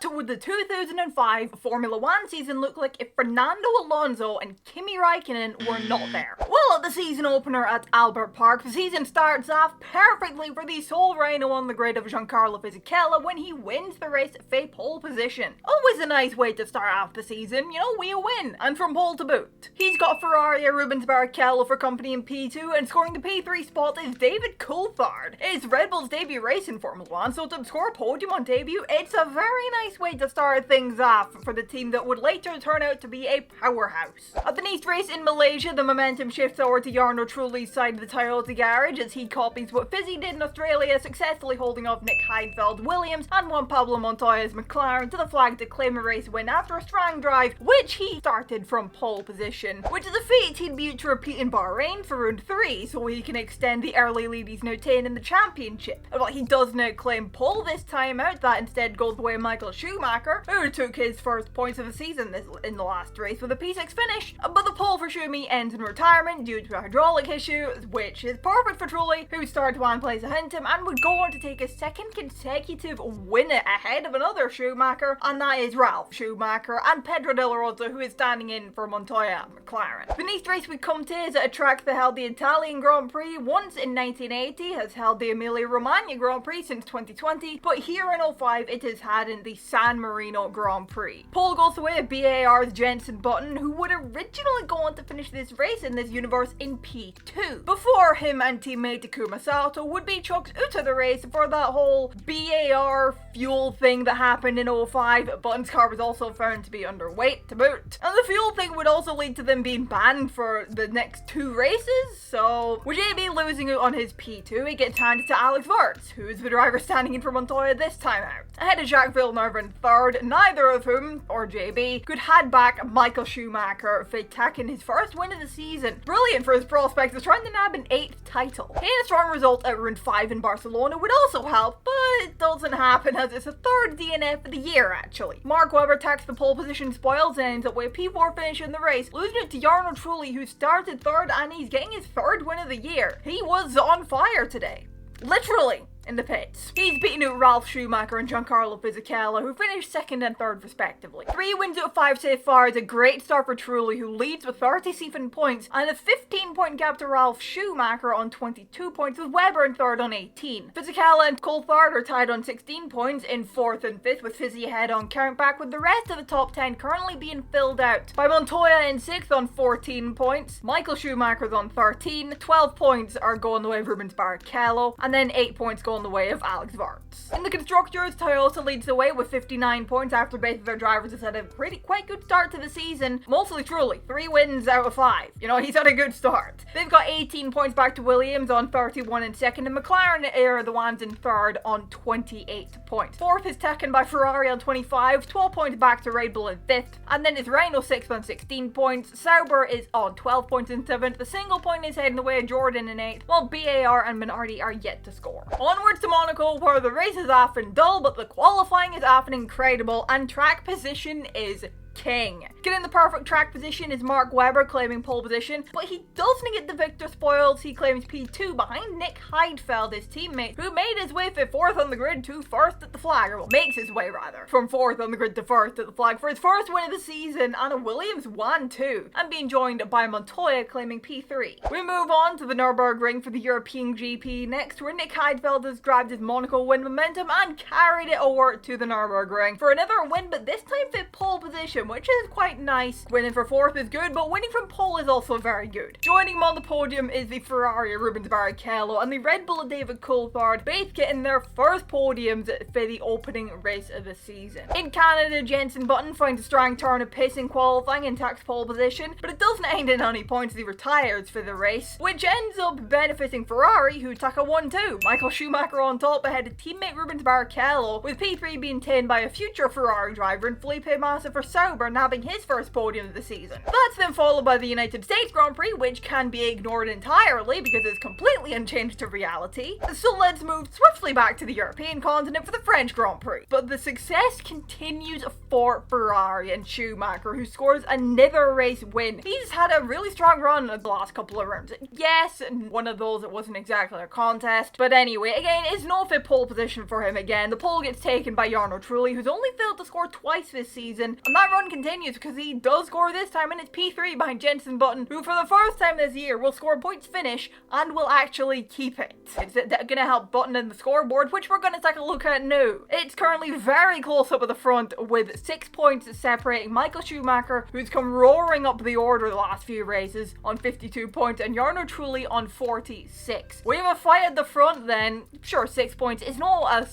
What would the 2005 Formula One season look like if Fernando Alonso and Kimi Raikkonen were not there? Well, at the season opener at Albert Park, the season starts off perfectly for the sole Rhino on the grid of Giancarlo Fisichella when he wins the race for pole position. Always a nice way to start off the season, you know, we win, and from pole to boot. He's got Ferrari Rubens Barrichello for company in P2, and scoring the P3 spot is David Coulthard. It's Red Bull's debut race in Formula One, so to score a podium on debut, it's a very nice way to start things off for the team that would later turn out to be a powerhouse. At the next race in Malaysia, the momentum shifts over to Jarno Trulli's side of the Toyota garage as he copies what Fizzy did in Australia, successfully holding off Nick Heidfeld's Williams and Juan Pablo Montoya's McLaren to the flag to claim a race win after a strong drive, which he started from pole position. Which is a feat he'd be to repeat in Bahrain for round 3, so he can extend the early lead he's now taken in the championship. But he does now claim pole this time out, that instead goes the way of Michael Schumacher, who took his first points of the season in the last race with a P6 finish. But the pole for Schumi ends in retirement due to a hydraulic issue, which is perfect for Trulli, who started one place ahead of him and would go on to take a second consecutive win ahead of another Schumacher, and that is Ralf Schumacher and Pedro de la Rosa, who is standing in for Montoya at McLaren. The next race we come to is at a track that held the Italian Grand Prix once in 1980, has held the Emilia-Romagna Grand Prix since 2020, but here in 05 it has had in the San Marino Grand Prix. Pole goes the way of BAR's Jenson Button, who would originally go on to finish this race in this universe in P2, before him and teammate Takuma Sato would be chucked out of the race for that whole BAR fuel thing that happened in 05. Button's car was also found to be underweight to boot, and the fuel thing would also lead to them being banned for the next 2 races. So with JB losing out on his P2, it gets handed to Alex Wirtz, who is the driver standing in for Montoya this time out, ahead of Jacques Villeneuve in third, neither of whom, or JB, could head back Michael Schumacher for taking his first win of the season. Brilliant for his prospects of trying to nab an 8th title. Getting a strong result at round 5 in Barcelona would also help, but it doesn't happen as it's a 3rd DNF of the year actually. Mark Webber takes the pole position spoils and ends up with a P4 finish in the race, losing it to Jarno Trulli, who started 3rd, and he's getting his 3rd win of the year. He was on fire today. Literally. In the pits. He's beaten out Ralf Schumacher and Giancarlo Fisichella, who finished 2nd and 3rd respectively. 3 wins out of 5 so far is a great start for Trulli, who leads with 37 points and a 15-point gap to Ralf Schumacher on 22 points, with Webber in 3rd on 18. Fisichella and Coulthard are tied on 16 points in 4th and 5th, with Fizzy ahead on countback, with the rest of the top 10 currently being filled out by Montoya in 6th on 14 points, Michael Schumacher's on 13, 12 points are going the way of Rubens Barrichello, and then 8 points going the way of Alex Wirtz. In the constructors, Toyota leads the way with 59 points after both of their drivers have had a quite good start to the season, mostly Trulli, 3 wins out of 5. You know, he's had a good start. They've got 18 points back to Williams on 31 in 2nd, and McLaren are the ones in 3rd on 28 points. 4th is taken by Ferrari on 25, 12 points back to Red Bull in 5th, and then it's Renault 6th on 16 points, Sauber is on 12 points in 7th, the single point is heading the way of Jordan in 8th, while BAR and Minardi are yet to score. Onwards to Monaco, where the race is often dull, but the qualifying is often incredible, and track position is king. Getting the perfect track position is Mark Webber claiming pole position, but he doesn't get the victor spoils. He claims P2 behind Nick Heidfeld, his teammate, who made his way from 4th on the grid to 1st at the flag, or well, makes his way rather, from 4th on the grid to 1st at the flag for his first win of the season, and a Williams 1-2, and being joined by Montoya claiming P3. We move on to the Nürburgring for the European GP next, where Nick Heidfeld has grabbed his Monaco win momentum and carried it over to the Nürburgring for another win, but this time for pole position, which is quite nice. Winning for 4th is good, but winning from pole is also very good. Joining him on the podium is the Ferrari Rubens Barrichello and the Red Bull David Coulthard, both getting their first podiums for the opening race of the season. In Canada, Jenson Button finds a strong turn of pace in qualifying and takes pole position, but it doesn't end in any points as he retires for the race, which ends up benefiting Ferrari, who take a 1-2. Michael Schumacher on top ahead of teammate Rubens Barrichello, with P3 being taken by a future Ferrari driver and Felipe Massa for Sauber. Sauber nabbing his first podium of the season. That's then followed by the United States Grand Prix, which can be ignored entirely because it's completely unchanged to reality. So let's move swiftly back to the European continent for the French Grand Prix. But the success continues for Ferrari and Schumacher, who scores another race win. He's had a really strong run in the last couple of rounds. Yes, and one of those it wasn't exactly a contest, but anyway, again, it's no fit pole position for him again. The pole gets taken by Jarno Trulli, who's only failed to score twice this season, and that run continues because he does score this time and it's P3 behind Jenson Button, who for the first time this year will score points finish and will actually keep it. It's gonna help Button in the scoreboard, which we're gonna take a look at now. It's currently very close up at the front with 6 points separating Michael Schumacher, who's come roaring up the order the last few races on 52 points, and Jarno Trulli on 46. We have a fight at the front then. Sure, 6 points is not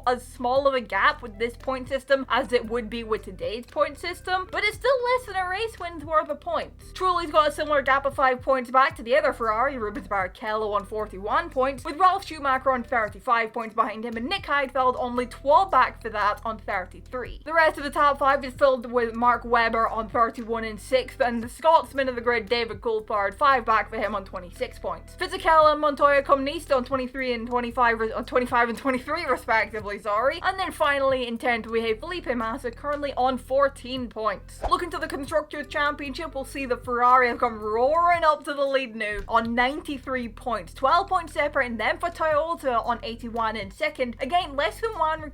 as small of a gap with this point system as it would be with today's point system, but it's still less than a race win's worth of points. Trulli's got a similar gap of 5 points back to the other Ferrari, Rubens Barrichello on 41 points, with Ralf Schumacher on 35 points behind him, and Nick Heidfeld only 12 back for that on 33. The rest of the top 5 is filled with Mark Webber on 31 and 6th, and the Scotsman of the grid David Coulthard 5 back for him on 26 points. Fisichella and Montoya come next on 23 and 25 and 23 respectively, and then finally in 10th we have Felipe Massa currently on 14 points. Looking to the Constructors' Championship, we'll see the Ferrari have come roaring up to the lead now on 93 points, 12 points separating them for Toyota on 81 in second. Again, less than one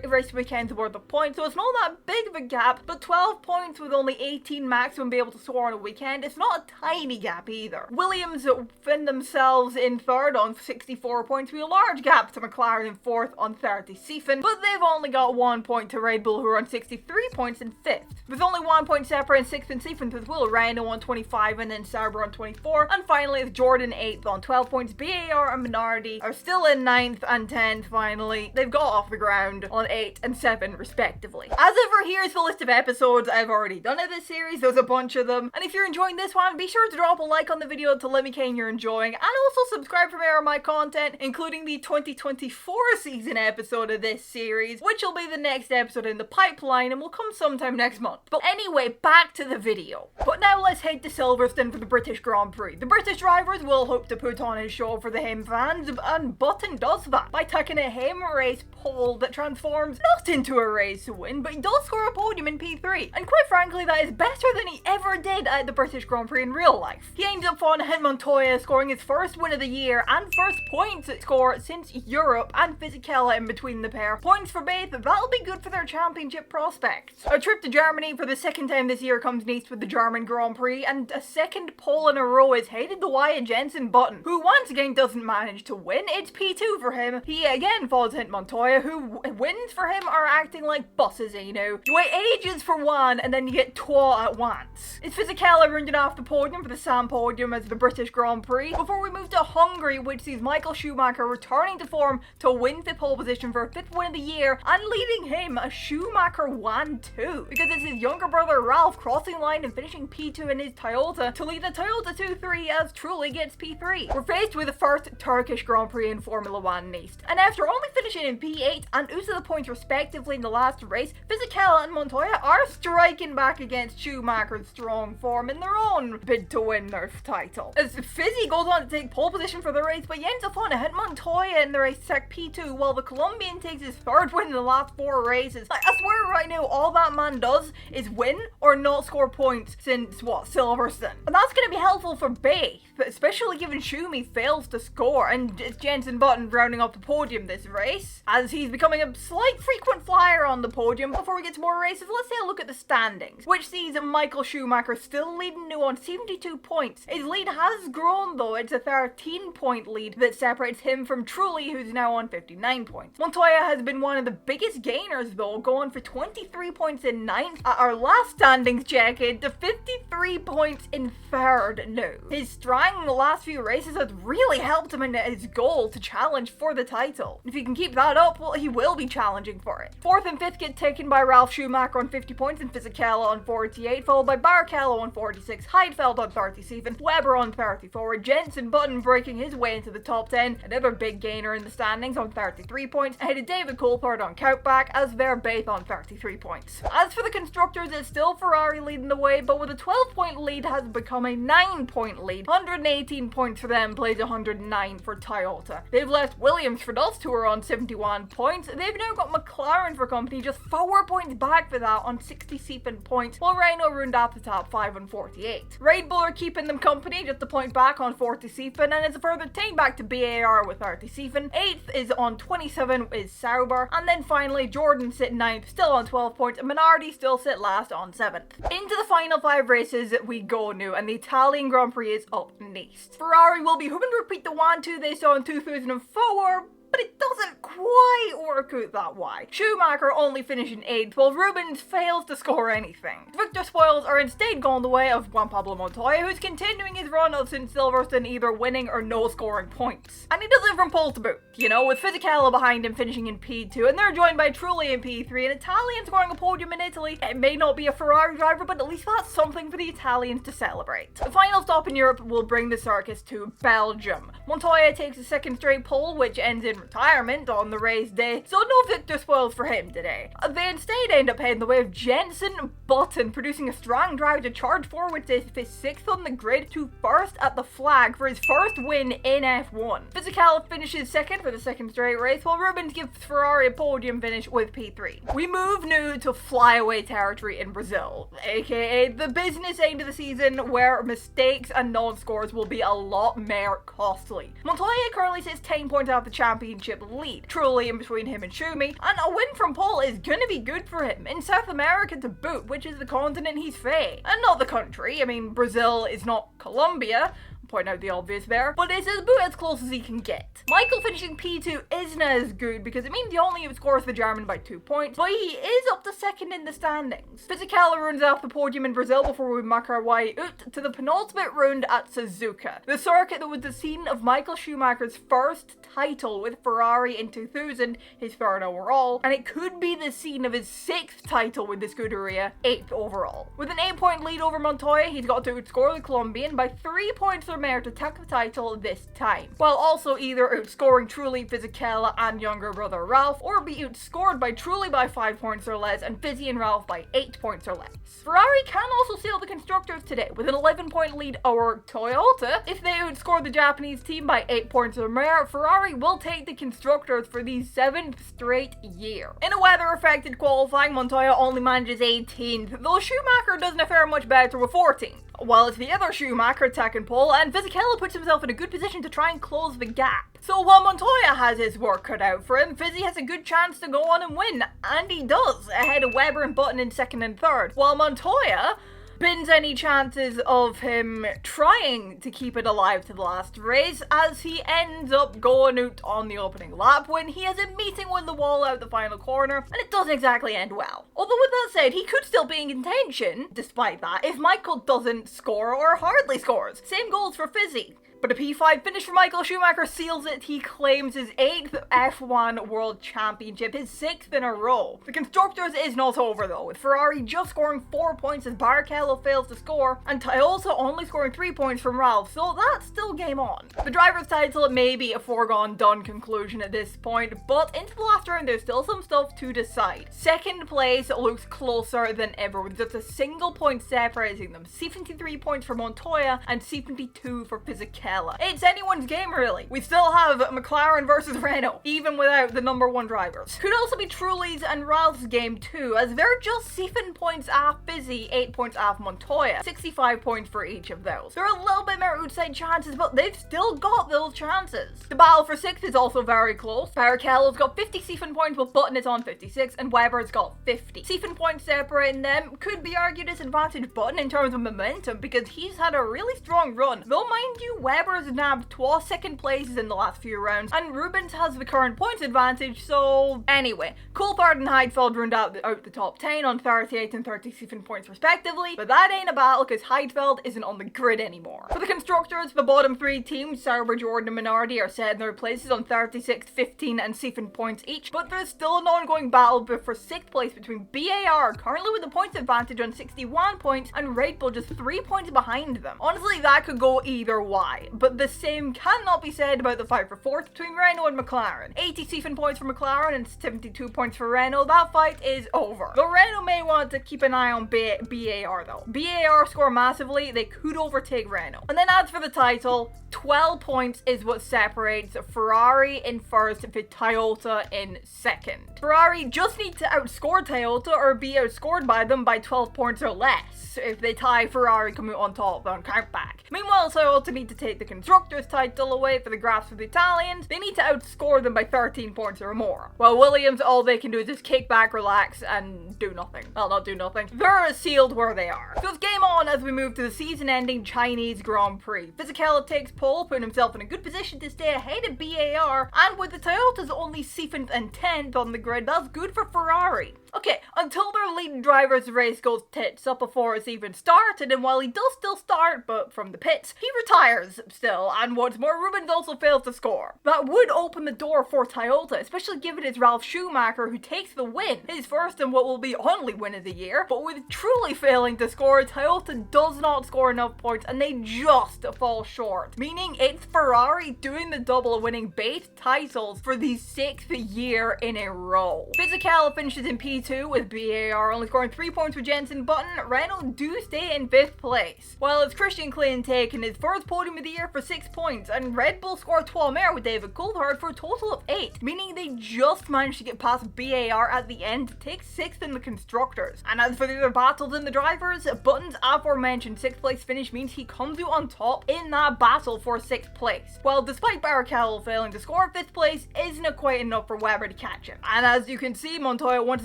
race weekend toward the point, so it's not that big of a gap, but 12 points with only 18 maximum be able to score on a weekend, it's not a tiny gap either. Williams find themselves in third on 64 points with a large gap to McLaren in fourth on 30 Seifen, but they've only got 1 point to Red Bull, who are on 63 points in fifth. With only 1 point separating sixth and Seifen with Will Rhino on 25 and then Sauber on 24, and finally with Jordan 8th on 12 points. BAR and Minardi are still in 9th and 10th finally. They've got off the ground on 8 and 7 respectively. As ever, here's the list of episodes I've already done of this series. There's a bunch of them, and if you're enjoying this one, be sure to drop a like on the video to let me know you're enjoying, and also subscribe for more of my content, including the 2024 season episode of this series, which will be the next episode in the pipeline and will come sometime next month. But anyway, back to the video. But now let's head to Silverstone for the British Grand Prix. The British drivers will hope to put on a show for the home fans, and Button does that by taking a home race pole that transforms not into a race win, but he does score a podium in P3. And quite frankly, that is better than he ever did at the British Grand Prix in real life. He ends up on Hit Montoya, scoring his first win of the year and first points score since Europe, and Fisichella in between the pair. Points for both, that'll be good for their championship prospects. A trip to Germany for the second time this year comes next with the German Grand Prix, and a second pole in a row is headed the way of Jenson Button, who once again doesn't manage to win. It's P2 for him. He again falls Hit Montoya, who wins for him are acting like buses, you know. You wait ages for one and then you get two at once. It's Fisichella rounding off the podium for the Sam podium as the British Grand Prix, before we move to Hungary, which sees Michael Schumacher returning to form to win fifth pole position for a fifth win of the year, and leading him a Schumacher 1-2, because it's his younger brother Ralph crossing the line and finishing P2 in his Toyota to lead the Toyota 2-3 as Trulli gets P3. We're faced with the first Turkish Grand Prix in Formula 1 next, and after only finishing in P8 and losing the points respectively in the last race, Fisichella and Montoya are striking back against Schumacher's strong form in their own bid to win their title. As Fizzy goes on to take pole position for the race, but he ends up on a Hit Montoya in the race tech P2, while the Colombian takes his third win in the last 4 races. Like, I swear right now, all that man does is win or not score points since, Silverstone. And that's going to be helpful for Bath, especially given Schumi fails to score, and it's Jenson Button rounding up the podium this race, as he's becoming a slight frequent flyer on the podium. Before we get to more races, let's take a look at the standings, which sees Michael Schumacher still leading now on 72 points. His lead has grown though, it's a 13-point lead that separates him from Trulli, who's now on 59 points. Montoya has been one of the biggest gainers though, going for 23 points in 9th at our last standings check to 53 points in 3rd now. His strong the last few races has really helped him in his goal to challenge for the title. If he can keep that up, well, he will be challenging for it. 4th and 5th get taken by Ralf Schumacher on 50 points and Fisichella on 48, followed by Barrichello on 46, Heidfeld on 37, Webber on 34, Jenson Button breaking his way into the top 10, another big gainer in the standings on 33 points, ahead of David Coulthard on countback, as they're both on 33 points. As for the constructors, it's still Ferrari leading the way, but with a 12-point lead has become a 9-point lead. 118 points for them, plays 109 for Toyota. They've left Williams for Dust, who are on 71 points. They've now got McLaren for company, just 4 points back for that on 67 points, while Renault round up the top 5 on 48. Red Bull are keeping them company, just a point back on 47, and it's a further 10 back to BAR with 37. 8th is on 27 is Sauber, and then finally Jordan sit 9th, still on 12 points, and Minardi still sit last on 7th. Into the final 5 races we go now, and the Italian Grand Prix is up next. Ferrari will be hoping to repeat the 1-2 they saw in 2004, but it doesn't quite work out that way. Schumacher only finishing 8th, while Rubens fails to score anything. Victor Spoils are instead going the way of Juan Pablo Montoya, who's continuing his run of since Silverstone, either winning or no scoring points. And he does it from pole to boot, you know, with Fisichella behind him finishing in P2, and they're joined by Trulli in P3, an Italian scoring a podium in Italy. It may not be a Ferrari driver, but at least that's something for the Italians to celebrate. The final stop in Europe will bring the circus to Belgium. Montoya takes a 2nd straight pole, which ends in retirement on the race day, so no Victor Spoils for him today. They instead end up heading the way of Jenson Button, producing a strong drive to charge forward to his 6th on the grid to 1st at the flag for his first win in F1. Fisichella finishes 2nd for the 2nd straight race, while Rubens gives Ferrari a podium finish with P3. We move now to flyaway territory in Brazil, aka the business end of the season where mistakes and non-scores will be a lot more costly. Montoya currently sits 10 points off the championship lead, truly in between him and Schumi, and a win from pole is gonna be good for him, in South America to boot, which is the continent he's fae. And not the country, I mean Brazil is not Colombia, point out the obvious there, but it's about as close as he can get. Michael finishing P2 isn't as good because it means he only outscores the German by 2 points, but he is up to 2nd in the standings. Fisichella runs off the podium in Brazil before we make our way out to the penultimate round at Suzuka, the circuit that was the scene of Michael Schumacher's first title with Ferrari in 2000, his 3rd overall, and it could be the scene of his 6th title with the Scuderia, 8th overall. With an 8-point lead over Montoya, he's got to outscore the Colombian by 3 points or more to take the title this time, while also either outscoring Trulli, Fisichella and younger brother Ralph, or be outscored by Trulli by 5 points or less and Fizzy and Ralph by 8 points or less. Ferrari can also seal the constructors today with an 11-point lead over Toyota. If they outscore the Japanese team by 8 points or more, Ferrari will take the constructors for the 7th straight year. In a weather-affected qualifying, Montoya only manages 18th, though Schumacher doesn't fare much better with 14th. While it's the other Schumacher attacking pole, and Fisichella puts himself in a good position to try and close the gap. So while Montoya has his work cut out for him, Fizzy has a good chance to go on and win, and he does, ahead of Webber and Button in 2nd and 3rd, while Montoya bins any chances of him trying to keep it alive to the last race, as he ends up going out on the opening lap when he has a meeting with the wall out the final corner, and it doesn't exactly end well. Although with that said, he could still be in contention, despite that, if Michael doesn't score or hardly scores. Same goals for Fizzy. But a P5 finish for Michael Schumacher seals it. He claims his 8th F1 World Championship, his 6th in a row. The Constructors is not over though, with Ferrari just scoring 4 points as Barrichello fails to score, and Toyota only scoring 3 points from Ralph, so that's still game on. The driver's title may be a foregone done conclusion at this point, but into the last round there's still some stuff to decide. 2nd place looks closer than ever, with just a single point separating them. 73 points for Montoya and 72 for Fisichella. It's anyone's game really. We still have McLaren versus Renault, even without the number 1 drivers. Could also be Trulli's and Ralph's game too, as they're just 7 points off Fizzy, 8 points off Montoya. 65 points for each of those. There are a little bit more outside chances, but they've still got those chances. The battle for 6th is also very close. Barrichello's got 50 7 points, while Button is on 56, and Webber's got 50. 7 points separating them could be argued as advantage Button in terms of momentum, because he's had a really strong run. Though mind you, Webber has nabbed 2 2nd places in the last few rounds, and Rubens has the current points advantage, so anyway. Coulthard and Heidfeld round out the top 10 on 38 and 37 points respectively, but that ain't a battle because Heidfeld isn't on the grid anymore. For the Constructors, the bottom 3 teams, Sauber, Jordan and Minardi, are set in their places on 36, 15 and 7 points each, but there's still an ongoing battle for 6th place between BAR, currently with the points advantage on 61 points, and Red Bull just 3 points behind them. Honestly, that could go either way. but the same cannot be said about the fight for fourth between Renault and McLaren. 87 points for McLaren and 72 points for Renault. That fight is over. Though Renault may want to keep an eye on BAR though. BAR score massively, they could overtake Renault. And then as for the title, 12 points is what separates Ferrari in first with Toyota in second. Ferrari just need to outscore Toyota or be outscored by them by 12 points or less. If they tie, Ferrari come out on top on countback. Meanwhile, Toyota need to take the Constructors' title away for the graphs of the Italians. They need to outscore them by 13 points or more. While Williams, all they can do is just kick back, relax, and do nothing. Well, not do nothing. They're sealed where they are. So it's game on as we move to the season-ending Chinese Grand Prix. Fisichella takes pole, putting himself in a good position to stay ahead of BAR, and with the Toyotas only 7th and 10th on the grid, that's good for Ferrari. Okay, until their leading driver's race goes tits up before it's even started, and while he does still start, but from the pits, he retires still, and what's more, Rubens also fails to score. That would open the door for Toyota, especially given it's Ralf Schumacher who takes the win, his first and what will be only win of the year, but with truly failing to score, Toyota does not score enough points, and they just fall short, meaning it's Ferrari doing the double, winning both titles for the 6th year in a row. Fisichella finishes in P2 with BAR only scoring 3 points with Jenson Button. Renault do stay in 5th place, while it's Christian Klein taking his first podium of the year for 6 points, and Red Bull score 12 more with David Coulthard for a total of 8, meaning they just managed to get past BAR at the end to take 6th in the Constructors. And as for the other battles in the drivers, Button's aforementioned 6th place finish means he comes out on top in that battle for 6th place, while despite Barrichello failing to score 5th place, isn't quite enough for Webber to catch him. And as you can see, Montoya once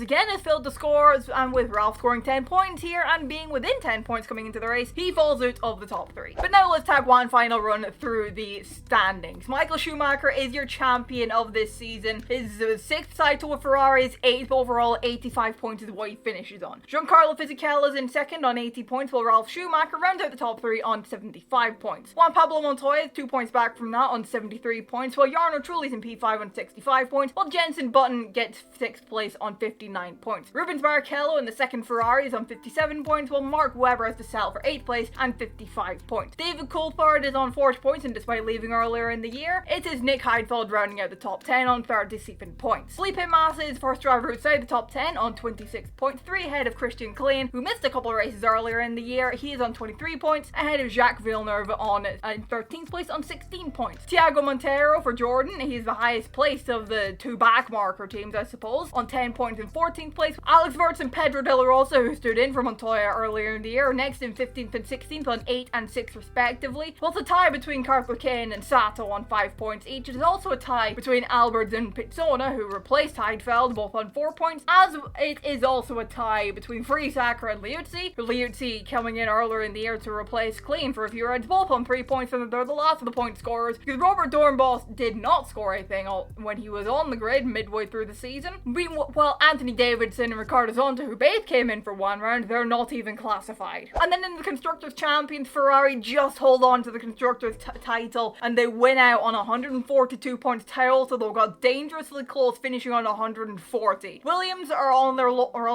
again has failed to score, and with Ralph scoring 10 points here and being within 10 points coming into the race, he falls out of the top 3. But now let's take one final run through the standings. Michael Schumacher is your champion of this season. His 6th title with Ferrari is 8th overall, 85 points is what he finishes on. Giancarlo Fisichella is in second on 80 points, while Ralf Schumacher rounds out the top 3 on 75 points. Juan Pablo Montoya is 2 points back from that on 73 points, while Jarno Trulli's in P5 on 65 points, while Jenson Button gets 6th place on 59 points. Rubens Barrichello in the second Ferrari is on 57 points, while Mark Webber has to settle for 8th place and 55 points. David Coulthard is on 40 points, and despite leaving earlier in the year, it is Nick Heidfeld rounding out the top 10 on 37 points. Felipe Massa is first driver outside the top 10 on 26 points, 3 ahead of Christian Klein, who missed a couple of races earlier in the year. He is on 23 points, ahead of Jacques Villeneuve on 13th place on 16 points. Thiago Monteiro for Jordan, he's the highest placed of the 2 back marker teams, I suppose, on 10 points in 14th place. Alex Wirtz and Pedro De La Rosa, who stood in for Montoya earlier in the year, are next in 15th and 16th on 8 and 6 respectively. While it's a tie between Karthikeyan and Sato on 5 points each, it is also a tie between Alberts and Pizzona, who replaced Heidfeld, both on 4 points, as it is also a tie between Friesacker and Liuzzi coming in earlier in the year to replace Klein for a few rounds, both on 3 points, and they're the last of the point scorers, because Robert Dornbos did not score anything when he was on the grid midway through the season. While Anthony Davidson and Ricardo Zonta, who both came in for 1 round, they're not even classified. And then in the Constructors' Champions, Ferrari just hold on to the Constructors' title, and they win out on 142 points. Toyota, though, got dangerously close, finishing on 140. Williams are on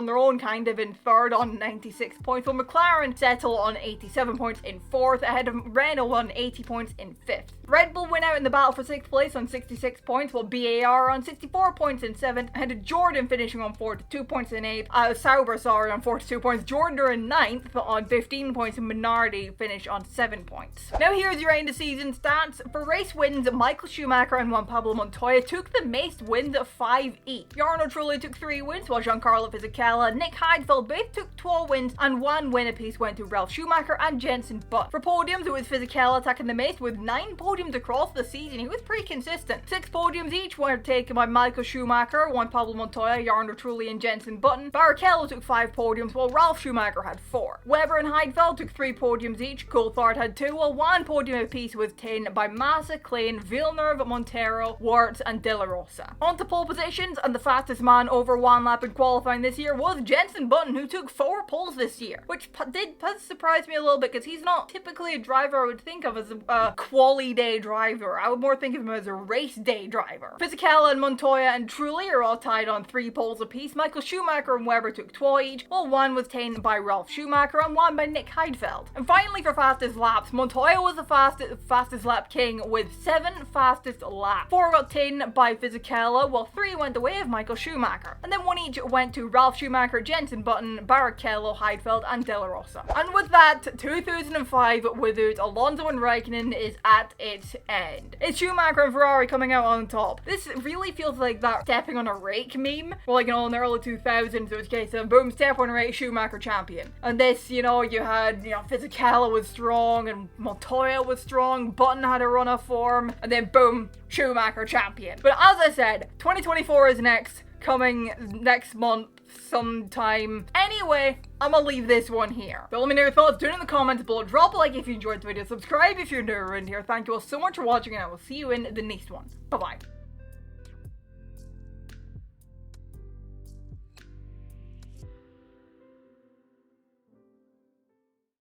their own kind of in 3rd on 96 points, while McLaren settle on 87 points in 4th, ahead of Renault on 80 points in 5th. Red Bull win out in the battle for 6th place on 66 points, while BAR on 64 points in 7th, ahead of Jordan finishing on 42 points in 8th, Sauber on 42 points, Jordan are in 9th on 15 points, and Minardi finish on 7 points. Now here's your end of season stats. For race wins, Michael Schumacher and Juan Pablo Montoya took the most wins of 5 each. Jarno Trulli took 3 wins, while Giancarlo Fisichella and Nick Heidfeld both took 12 wins, and 1 win apiece went to Ralf Schumacher and Jenson Button. For podiums, it was Fisichella attacking the most with 9 podiums across the season. He was pretty consistent. 6 podiums each were taken by Michael Schumacher, Juan Pablo Montoya, Jarno Trulli and Jenson Button. Barrichello took 5 podiums, while Ralf Schumacher had 4. Webber and Heidfeld took 3 podiums each. Coulthard had 2, while 1 podium apiece was taken by Massa, Klein, Villeneuve, Montero, Wirtz and De La Rosa. On to pole positions, and the fastest man over 1 lap in qualifying this year was Jenson Button, who took 4 poles this year, which did surprise me a little bit, because he's not typically a driver I would think of as a quali day driver. I would more think of him as a race day driver. Fisichella and Montoya and Trulli are all tied on 3 poles apiece, Michael Schumacher and Webber took 2 each, while 1 was taken by Ralf Schumacher and 1 by Nick Heidfeld. And finally for fastest laps, Montoya was the fastest lap king with 7 fastest laps. 4 got taken by Fisichella, while 3 went the way of Michael Schumacher. And then 1 each went to Ralf Schumacher, Jenson Button, Barrichello, Heidfeld and De La Rosa. And with that, 2005 without Alonso and Raikkonen is at its end. It's Schumacher and Ferrari coming out on top. This really feels like that stepping on a rake meme. Well, like, in the early 2000s, it was a case of boom, step on a rake, Schumacher champion. And this, you had, Fisichella was strong and Montoya was strong, Button had a run of form, and then boom, Schumacher champion. But as I said, 2024 is next, coming next month sometime. Anyway, I'm gonna leave this one here. But let me know your thoughts down in the comments below. Drop a like if you enjoyed the video, subscribe if you're new around here. Thank you all so much for watching, and I will see you in the next one. Bye bye.